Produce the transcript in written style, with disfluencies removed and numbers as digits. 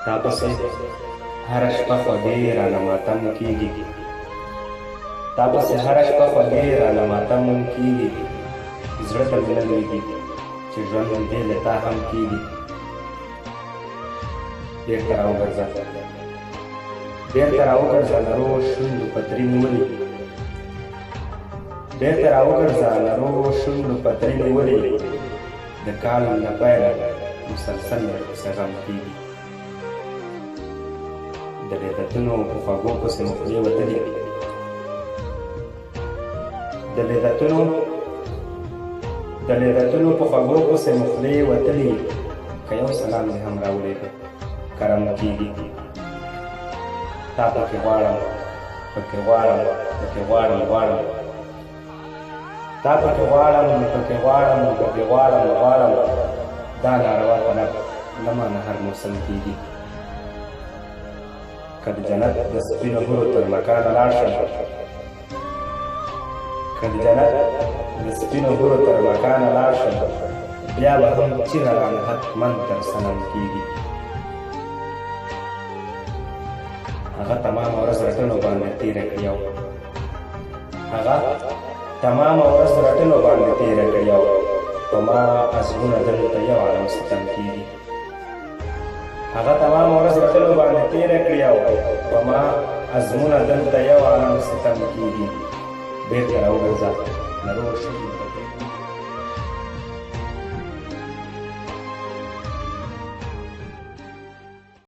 تا پسې هره شپه خوږې رانه ماتم کېږي، تا پسې هره شپه خوږې رانه ماتم کېږي، زړه ته مې نه لوېږي چې ژوند دې له تا هم کېږي. بېرته راوګرځه بېرته راوګرځه لرو شونډو پتري نیولې، بېرته راوګرځه لرو شونډو پتري نیولې، د کال له پیله مسلسل ورپسې غم کېږي. د لذتونو په خوږو پسې مو خولې وتلي، د لذتونو په خوږو پسې مو خولې وتلي، که یو سلام دې هم راولېږه کرم کېږي. تا پکې غواړم پکې غواړم پکې غواړم غواړم، تا پکې غواړم پکې غواړم پکې غواړم غواړم، دا ناروا طلب له مانه هر موسم کېږي. که د جنت د سپینو حورو تر مکانه لاړ شم، که د جنت د سپینو حورو تر مکانه لاړ شم، بیا به هم چیغه رانه حتمن تر صنم کېږي. هغه تمامه ورځ رټنو باندې تېره کړې او هغه تمامه ورځ رټنو باندې تېره کړې او په ما ازمونه دلته یو عالم ستم کېږي. هغه تمامه ورځ رټنو باندې تېره کړې او په ما ازمونه دلته یو عالم ستم کېږي. بېرته راوګرځه لرو شونډو